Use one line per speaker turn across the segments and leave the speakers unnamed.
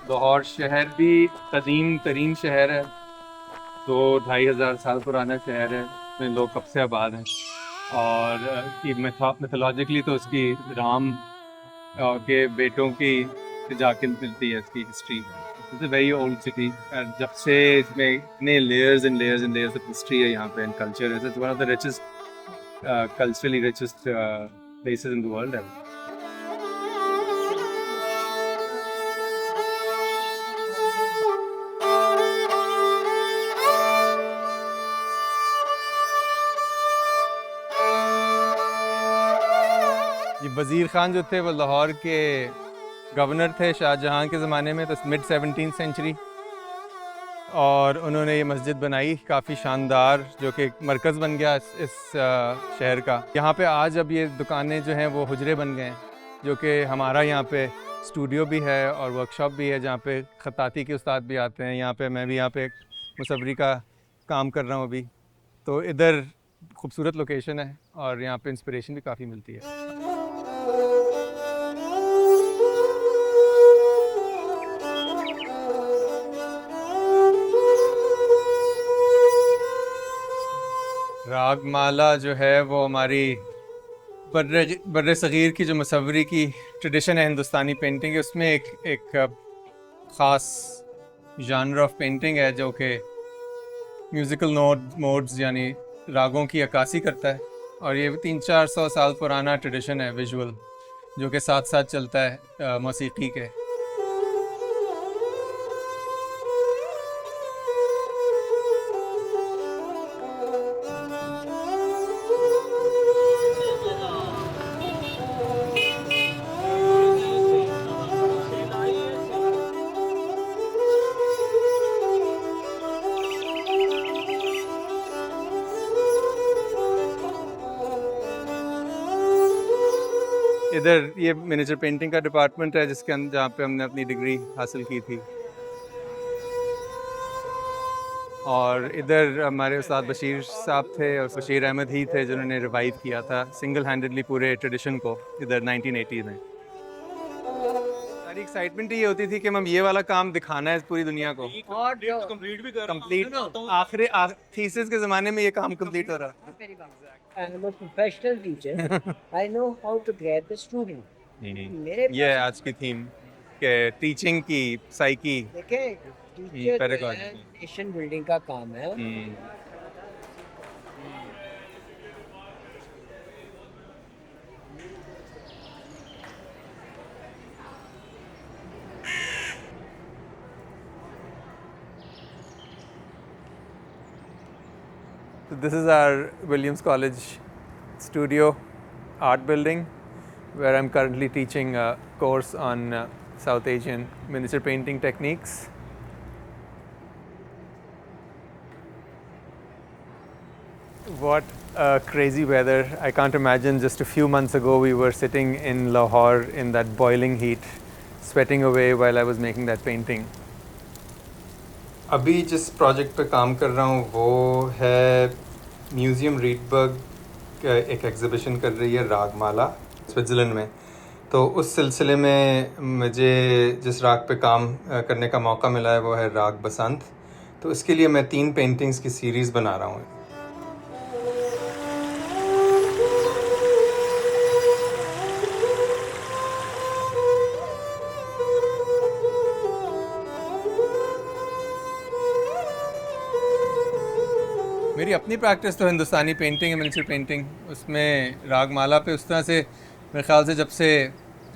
लाहौर शहर भी कदीम तरीन शहर है। 2-2,500 साल पुराना शहर है। इसमें लोग कब से आबाद हैं। और मिथोलॉजिकली तो उसकी राम के बेटों की जाके मिलती है इसकी history. It's a very old city. जब से इसमें इतने layers and layers and layers of history है यहाँ पे एंड कल्चर है। It's one of the richest culturally richest places in the world है।
ये वज़ीर ख़ान जो थे वो लाहौर के गवर्नर थे शाहजहाँ के ज़माने में, तो मिड 17th सेंचुरी। और उन्होंने ये मस्जिद बनाई काफ़ी शानदार, जो कि मरकज़ बन गया इस शहर का। यहाँ पे आज अब ये दुकानें जो हैं वो हुजरे बन गए हैं, जो कि हमारा यहाँ पे स्टूडियो भी है और वर्कशॉप भी है, जहाँ पे ख़त्ताती के उस्ताद भी आते हैं। यहाँ पे मैं भी यहाँ पे मुसव्वरी का काम कर रहा हूँ अभी। तो इधर खूबसूरत लोकेशन है और यहाँ पे इंस्पिरेशन भी काफ़ी मिलती है। रागमाला जो है वो हमारी बर्रे सग़ीर की जो मुसव्वरी की ट्रेडिशन है हिंदुस्तानी पेंटिंग है, उसमें एक ख़ास जानर ऑफ पेंटिंग है जो कि म्यूज़िकल मोड्स यानी रागों की अक्कासी करता है। और ये 300-400 साल पुराना ट्रेडिशन है विजुअल, जो कि साथ साथ चलता है मौसीकी के। इधर ये मिनिएचर पेंटिंग का डिपार्टमेंट है, जिसके अंदर जहाँ पे हमने अपनी डिग्री हासिल की थी। और इधर हमारे उस्ताद बशीर साहब थे और बशीर अहमद ही थे जिन्होंने रिवाइव किया था सिंगल हैंडेडली पूरे ट्रेडिशन को इधर 1980 में। सारी एक्साइटमेंट ये होती थी कि हम ये वाला काम दिखाना है पूरी दुनिया को, और कंप्लीट भी कर कंप्लीट आखिरी थीसिस के ज़माने में ये काम कंप्लीट हो रहा।
I'm a professional teacher. I know how to get the student.
ये है आज की थीम के टीचिंग की साइकी।
देखें, टीचर नेशन बिल्डिंग का काम है।
So this is our Williams College studio art building, where I'm currently teaching a course on South Asian miniature painting techniques. What a crazy weather. I can't imagine just a few months ago we were sitting in Lahore in that boiling heat, sweating away while I was making that painting. अभी जिस project पे काम कर रहा हूँ वो है museum रीडबर्ग एक एग्ज़िबिशन कर रही है रागमाला स्विट्ज़रलैंड में। तो उस सिलसिले में मुझे जिस राग पे काम करने का मौका मिला है वो है राग बसंत। तो इसके लिए मैं 3 पेंटिंग्स की सीरीज़ बना रहा हूँ। मेरी अपनी प्रैक्टिस तो हिंदुस्तानी पेंटिंग है, मिनिएचर पेंटिंग। उसमें रागमाला पे उस तरह से मेरे ख़्याल से जब से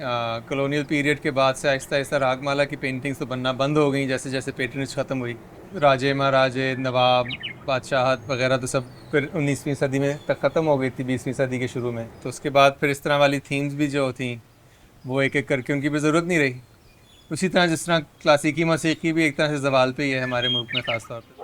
कॉलोनियल पीरियड के बाद से आहिस्ता आहिस्ता रागमाला की पेंटिंग्स तो बनना बंद हो गई जैसे जैसे पेट्रनेज ख़त्म हुई। राजे महाराजे, नवाब, बादशाहत वगैरह तो सब फिर 19वीं सदी में तक ख़त्म हो गई थी, 20वीं सदी के शुरू में। तो उसके बाद फिर इस तरह वाली थीम्स भी जो थी वो एक एक करके उनकी भी ज़रूरत नहीं रही। उसी तरह जिस तरह क्लासिकी मौसीकी भी एक तरह से ज़वाल पे ही है हमारे मुल्क में ख़ास तौर पे।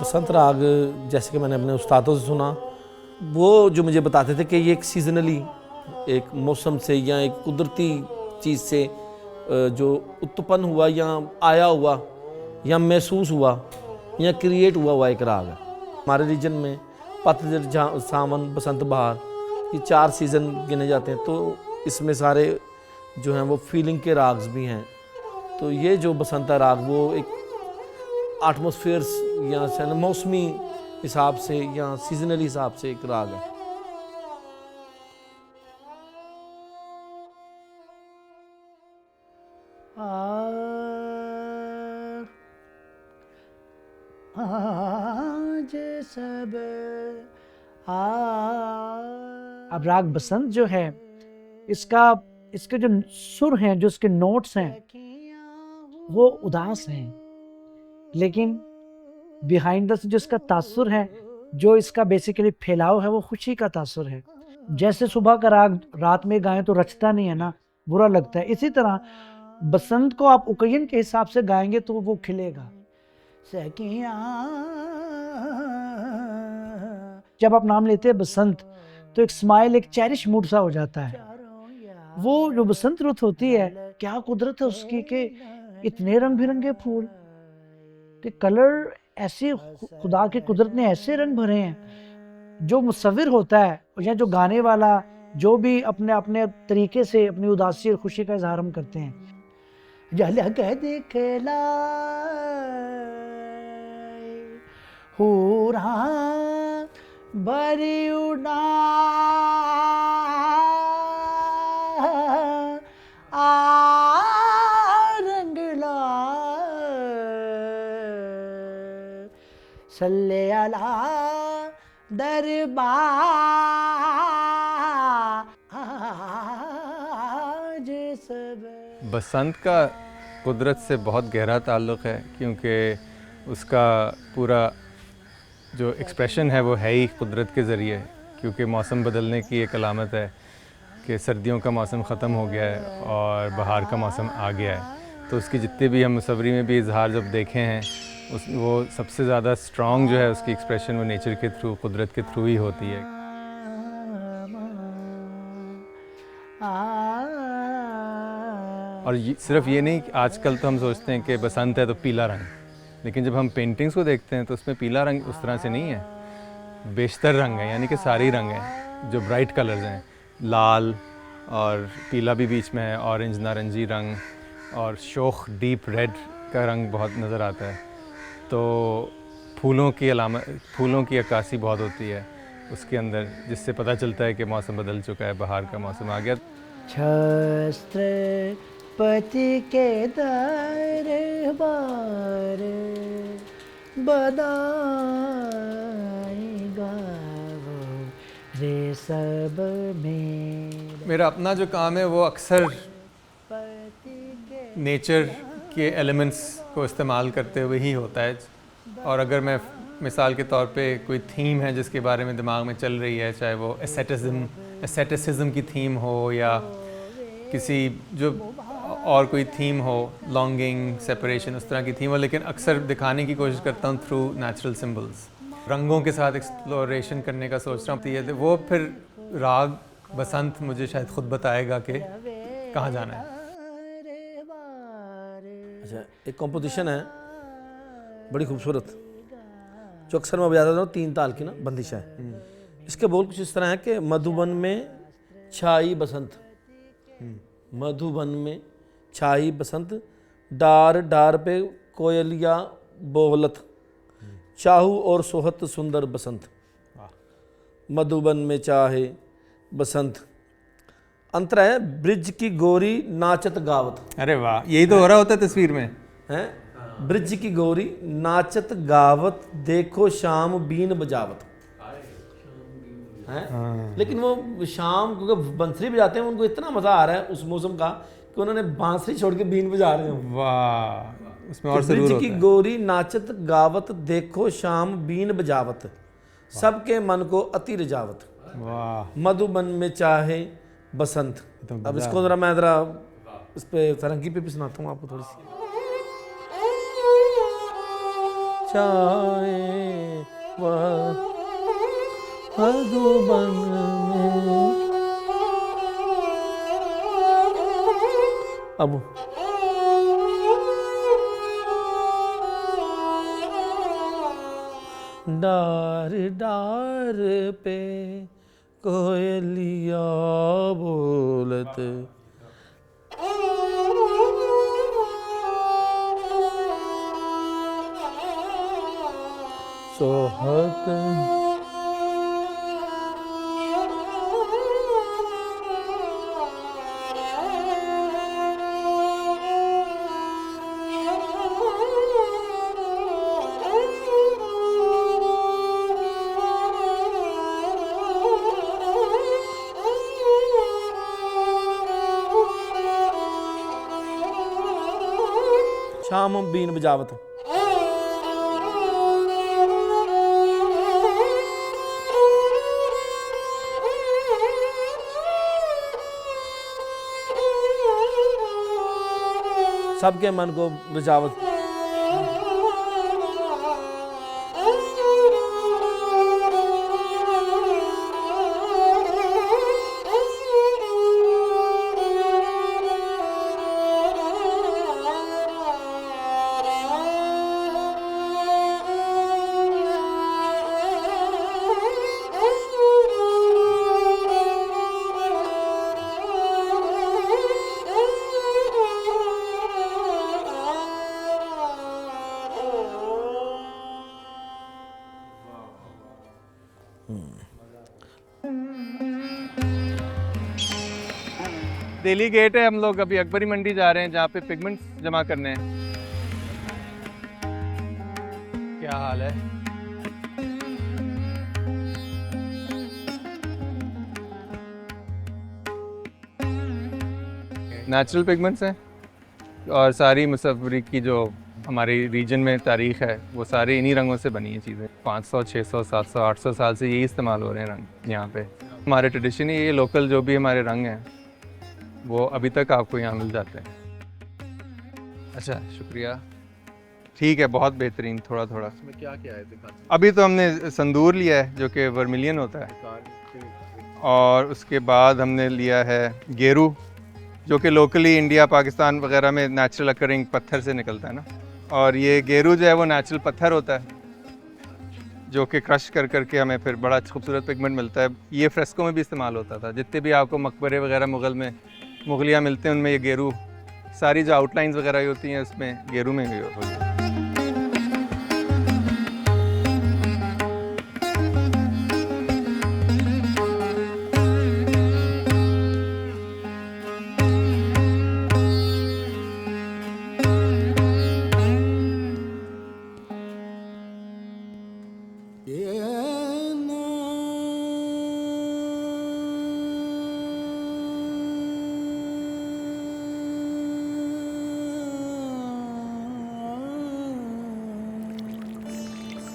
बसंत राग जैसे कि मैंने अपने उस्तादों से सुना, वो जो मुझे बताते थे कि ये एक सीजनली, एक मौसम से या एक कुदरती चीज़ से जो उत्पन्न हुआ या आया हुआ या महसूस हुआ या क्रिएट हुआ एक राग है। हमारे रीजन में पतझड़, सावन, बसंत, बहार, ये 4 सीज़न गिने जाते हैं। तो इसमें सारे जो हैं वो फीलिंग के राग्स भी हैं। तो ये जो बसंत राग वो एक एटमॉस्फेयर्स या मौसमी हिसाब से या सीजनल हिसाब से एक राग है।
आज सब अब राग बसंत जो है, इसके जो सुर हैं, जो इसके नोट्स हैं, वो उदास हैं, लेकिन बिहाइंड द जो इसका तासुर है, जो इसका बेसिकली फैलाव है, वो खुशी का तासुर है। जैसे सुबह का राग रात में गाएं तो रचता नहीं है ना, बुरा लगता है। इसी तरह बसंत को आप उकयन के हिसाब से गाएंगे तो वो खिलेगा। जब आप नाम लेते हैं बसंत तो एक स्माइल, एक चेरिश मूड सा हो जाता है। वो जो बसंत रुत होती है, क्या कुदरत है उसकी कि इतने रंग बिरंगे फूल के कलर, ऐसे खुदा की कुदरत ने ऐसे रंग भरे हैं। जो मुसव्विर होता है या जो गाने वाला, जो भी अपने अपने तरीके से अपनी उदासी और खुशी का इजहार हम करते हैं। झलक दिखला हो रहा बरी उड़ा रंगला सल्ले अला दरबार आज सब।
बसंत का कुदरत से बहुत गहरा ताल्लुक़ है, क्योंकि उसका पूरा जो एक्सप्रेशन है वो है ही कुदरत के ज़रिए। क्योंकि मौसम बदलने की एक अलामत है कि सर्दियों का मौसम ख़त्म हो गया है और बहार का मौसम आ गया है। तो उसकी जितने भी हम मुसव्वरी में भी इजहार जब देखे हैं, वो सबसे ज़्यादा स्ट्रॉन्ग जो है उसकी एक्सप्रेशन वो नेचर के थ्रू, कुदरत के थ्रू ही होती है। और सिर्फ ये नहीं कि आजकल तो हम सोचते हैं कि बसंत है तो पीला रंग, लेकिन जब हम पेंटिंग्स को देखते हैं तो उसमें पीला रंग उस तरह से नहीं है, बेशतर रंग है, यानी कि सारे रंग हैं जो ब्राइट कलर्स हैं। लाल और पीला भी बीच में है, ऑरेंज, नारंगी रंग और शोख डीप रेड का रंग बहुत नज़र आता है। तो फूलों की अक्कासी बहुत होती है उसके अंदर, जिससे पता चलता है कि मौसम बदल चुका है, बहार का मौसम आ गया।
छस्त्र पति के दरबार बधाई गावो रे सब में।
मेरा अपना जो काम है वो अक्सर नेचर के एलिमेंट्स को इस्तेमाल करते हुए ही होता है। और अगर मैं मिसाल के तौर पे कोई थीम है जिसके बारे में दिमाग में चल रही है, चाहे वो एस्थेटिसिज्म की थीम हो या किसी जो और कोई थीम हो, लॉन्गिंग, सेपरेशन, उस तरह की थीम हो, लेकिन अक्सर दिखाने की कोशिश करता हूँ थ्रू नेचुरल सिंबल्स। रंगों के साथ एक्सप्लोरेशन करने का सोच रहा हूँ। तो वो फिर राग बसंत मुझे शायद खुद बताएगा कि कहाँ जाना है।
अच्छा, एक कॉम्पोजिशन है बड़ी खूबसूरत जो अक्सर मैं बजाता हूँ, 3 ताल की ना बंदिश है। इसके बोल कुछ इस तरह है कि मधुबन में छाई बसंत, मधुबन में छाई बसंत, डार डार पे कोयलिया बोवलत, चाहू और सोहत सुंदर बसंत। मधुबन में चाहे बसंत। अंतर है ब्रिज की गोरी नाचत गावत
अरे वाह, यही तो हो रहा होता है तस्वीर में।
है। ब्रिज की गोरी नाचत गावत देखो शाम बीन बजावत है। लेकिन वो शाम को बंसरी बजाते हैं उनको इतना मजा आ रहा है उस मौसम का कि उन्होंने बांसुरी छोड़ के बीन बजा रहे हैं।
वाह, उसमें और
तो
सुरूर
ब्रिज
होता
की
है।
गोरी नाचत गावत देखो शाम बीन बजावत सबके मन को अति रिजावत
वाह,
मधुबन में चाहे बसंत।
तो
अब
मजा
इसको जरा इस पे सारंगी पे भी सुनाता हूँ आपको थोड़ी सी। चाहे वह मधुबन में अब डार डार पे कोयलिया बोलत सोहत शाम बीन बजावत। सबके मन को रिजावत।
दिल्ली गेट है, हम लोग अभी अकबरी मंडी जा रहे हैं जहाँ पे पिगमेंट्स जमा करने हैं। क्या हाल है? नेचुरल पिगमेंट्स हैं और सारी मुसव्वरी की जो हमारी रीजन में तारीख है वो सारे इन्हीं रंगों से बनी है चीज़ें। 500, 600, 700, 800 साल से यही इस्तेमाल हो रहे हैं रंग यहाँ पे। हमारे ट्रेडिशन ये लोकल जो भी हमारे रंग हैं वो अभी तक आपको यहाँ मिल जाते हैं। अच्छा, शुक्रिया। ठीक है, बहुत बेहतरीन। थोड़ा थोड़ा
इसमें क्या क्या है दिखा।
अभी तो हमने संदूर लिया है जो कि वर्मिलियन होता है, और उसके बाद हमने लिया है गेरू जो कि लोकली इंडिया पाकिस्तान वगैरह में नेचुरल अकरिंग पत्थर से निकलता है ना। और ये गेरू जो है वो नेचुरल पत्थर होता है जो कि क्रश कर करके हमें फिर बड़ा खूबसूरत पिगमेंट मिलता है। ये फ्रेस्को में भी इस्तेमाल होता था। जितने भी आपको मकबरे वगैरह मुगलिया मिलते हैं उनमें ये गेरू, सारी जो आउटलाइंस वगैरह होती हैं उसमें गेरू में भी होती है।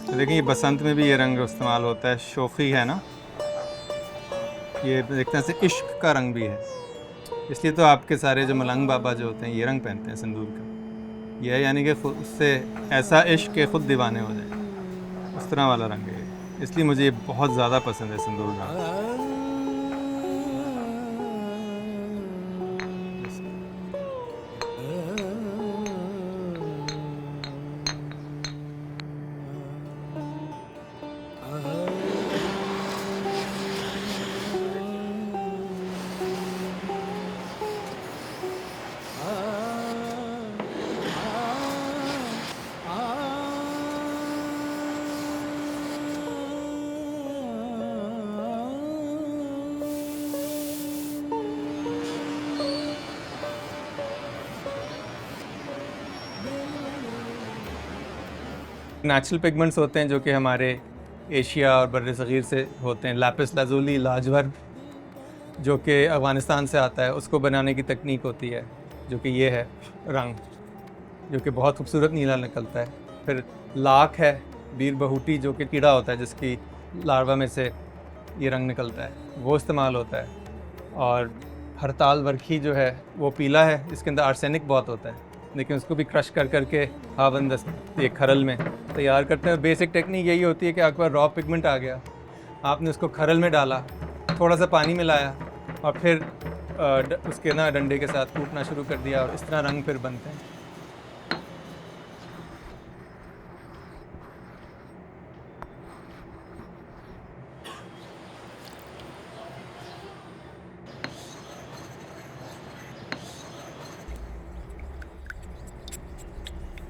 तो देखिए, ये बसंत में भी ये रंग इस्तेमाल होता है। शोखी है ना, ये एक तरह से इश्क का रंग भी है। इसलिए तो आपके सारे जो मलंग बाबा जो होते हैं ये रंग पहनते हैं सिंदूर का। यह यानी कि खुद उससे ऐसा इश्क के खुद दीवाने हो जाए, उस तरह वाला रंग है। इसलिए मुझे ये बहुत ज़्यादा पसंद है सिंदूर का। नेचुरल पिगमेंट्स होते हैं जो कि हमारे एशिया और बर्र सग़ीर से होते हैं। लैपिस लाजुली लाजवर्द जो कि अफ़गानिस्तान से आता है, उसको बनाने की तकनीक होती है, जो कि ये है रंग, जो कि बहुत खूबसूरत नीला निकलता है। फिर लाख है, बीर बहूटी, जो कि कीड़ा होता है जिसकी लार्वा में से ये रंग निकलता है, वो इस्तेमाल होता है। और हरताल वर्खी जो है वो पीला है, इसके अंदर आर्सेनिक बहुत होता है, लेकिन उसको भी क्रश कर करके हावंदस ये खरल में तैयार करते हैं। बेसिक टेक्निक यही होती है कि आपके पास रॉ पिगमेंट आ गया, आपने उसको खरल में डाला, थोड़ा सा पानी मिलाया और फिर उसके ना डंडे के साथ कूटना शुरू कर दिया और इस तरह रंग फिर बनते हैं।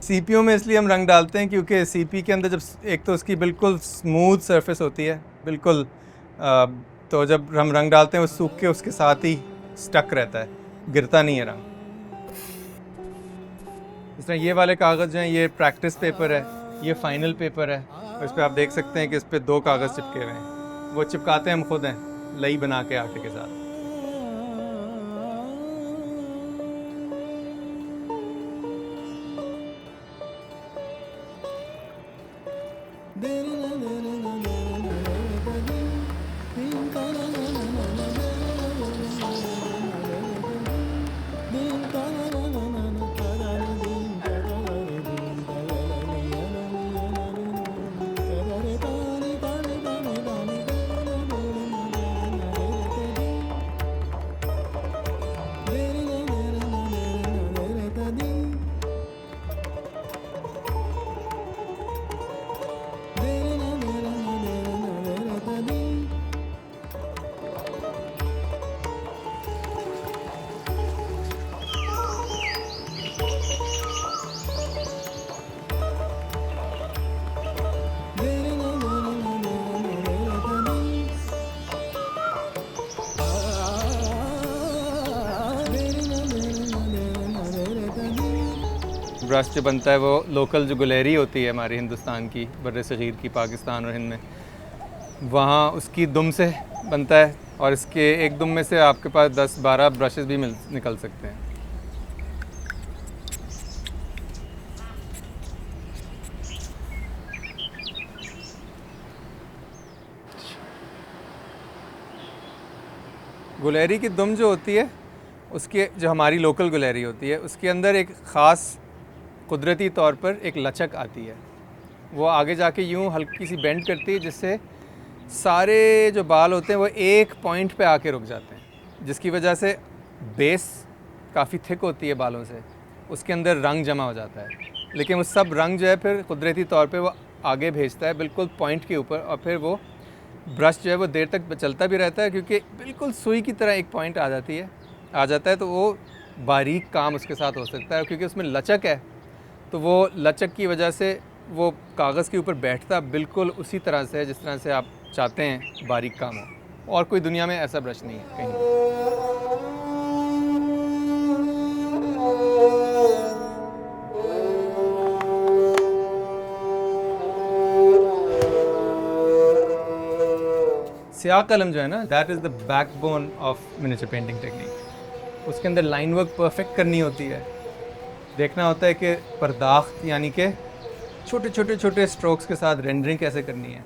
सीपियों में इसलिए हम रंग डालते हैं क्योंकि सीपी के अंदर जब एक तो उसकी बिल्कुल स्मूथ सरफेस होती है, बिल्कुल तो जब हम रंग डालते हैं वो सूख के उसके साथ ही स्टक रहता है, गिरता नहीं है रंग। इस तरह ये वाले कागज़ जो हैं ये प्रैक्टिस पेपर है, ये फाइनल पेपर है। और इस पर आप देख सकते हैं कि इस पर 2 कागज़ चिपके हुए हैं, वो चिपकाते हम खुद हैं लई बना के आटे के साथ। ब्रश जो बनता है वो लोकल जो गुलेरी होती है हमारी हिंदुस्तान की, बर्र सग़ीर की, पाकिस्तान और हिंद में, वहाँ उसकी दुम से बनता है। और इसके एक दुम में से आपके पास 10-12 ब्रशेस भी निकल सकते हैं। गुलेरी की दुम जो होती है उसके, जो हमारी लोकल गुलेरी होती है, उसके अंदर एक ख़ास कुदरती तौर पर एक लचक आती है। वो आगे जाके यूँ हल्की सी बेंड करती है जिससे सारे जो बाल होते हैं वो एक पॉइंट पे आके रुक जाते हैं, जिसकी वजह से बेस काफ़ी थिक होती है बालों से, उसके अंदर रंग जमा हो जाता है। लेकिन वो सब रंग जो है फिर कुदरती तौर पे वो आगे भेजता है बिल्कुल पॉइंट के ऊपर, और फिर वो ब्रश जो है वो देर तक चलता भी रहता है क्योंकि बिल्कुल सुई की तरह एक पॉइंट आ जाता है, तो वो बारीक काम उसके साथ हो सकता है। क्योंकि उसमें लचक है तो वो लचक की वजह से वो कागज़ के ऊपर बैठता बिल्कुल उसी तरह से है जिस तरह से आप चाहते हैं बारीक काम हो। और कोई दुनिया में ऐसा ब्रश नहीं है कहीं। स्याह कलम जो है ना, that is the backbone of miniature painting technique. उसके अंदर लाइन वर्क परफेक्ट करनी होती है, देखना होता है कि पर्दाख्त यानी कि छोटे छोटे छोटे स्ट्रोक्स के साथ रेंडरिंग कैसे करनी है।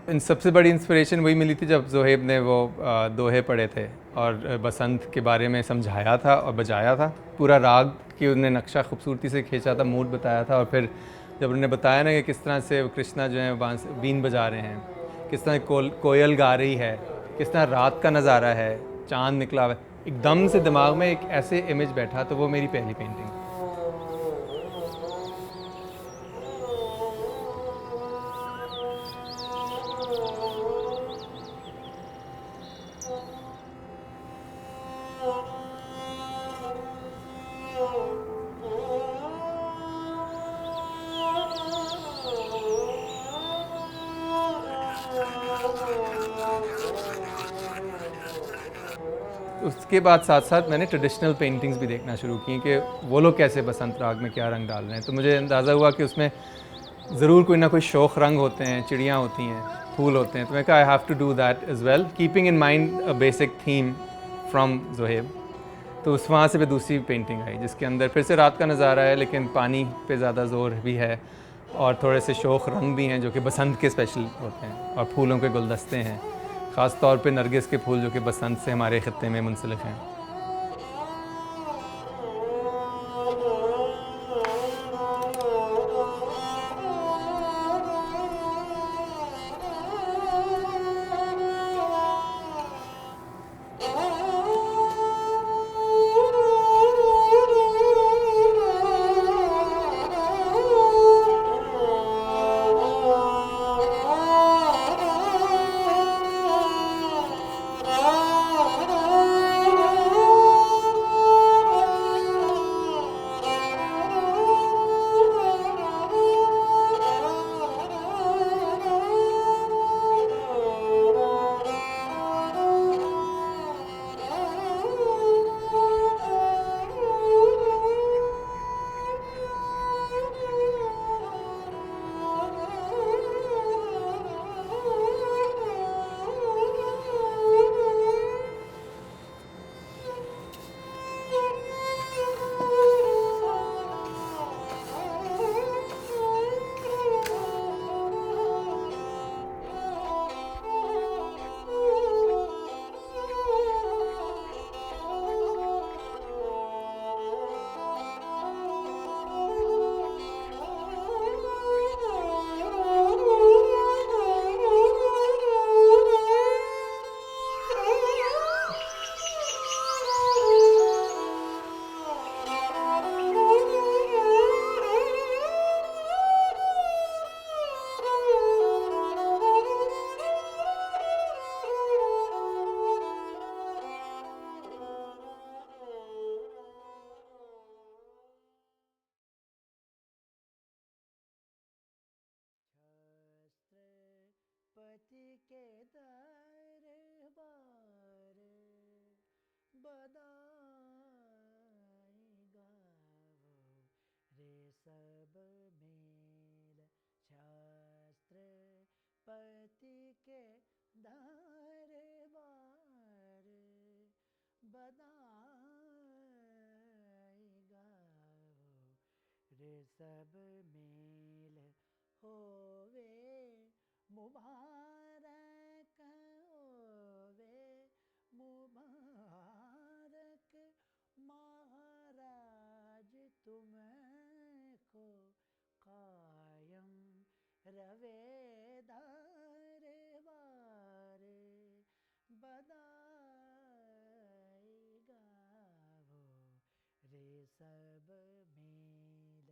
इन सबसे बड़ी इंस्पिरेशन वही मिली थी जब ज़ोहेब ने वो दोहे पढ़े थे और बसंत के बारे में समझाया था और बजाया था। पूरा राग की उन्होंने नक्शा खूबसूरती से खींचा था, मूड बताया था। और फिर जब उन्होंने बताया ना कि किस तरह से कृष्णा जो है बीन बजा रहे हैं, किस तरह कोयल गा रही है, किस तरह रात का नज़ारा है, चाँद निकला हुआ है, एकदम से दिमाग में एक ऐसे इमेज बैठा। तो वो मेरी पहली पेंटिंग। उसके बाद साथ साथ मैंने ट्रेडिशनल पेंटिंग्स भी देखना शुरू की कि वो लोग कैसे बसंत राग में क्या रंग डाल रहे हैं। तो मुझे अंदाज़ा हुआ कि उसमें ज़रूर कोई ना कोई शोख रंग होते हैं, चिड़ियाँ होती हैं, फूल होते हैं। तो मैं कहा I have to do that as well, keeping in mind a basic theme from Zoheb. तो उस वहाँ से फिर दूसरी पेंटिंग आई जिसके अंदर फिर से रात का नज़ारा है, लेकिन पानी पे ज़्यादा ज़ोर भी है और थोड़े से शोख रंग भी हैं जो कि बसंत के स्पेशल होते हैं, और फूलों के गुलदस्ते हैं, ख़ास तौर पे नरगिस के फूल जो कि बसंत से हमारे ख़त्ते में मुंसलिक हैं।
पति के दरबार बधाई गावो रे सब मेल शास्त्र पति के दरबार बधाई गावो रे सब मेल होवे मुबारक होवे मुबारक महाराज तुमको कायम रवे दरबार बधाई गावो रे सब मेल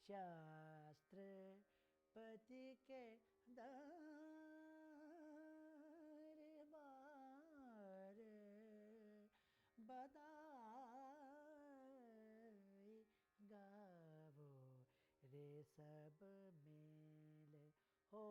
शास्त्र पति के दरबार बधाई गावो रे सब मेल हो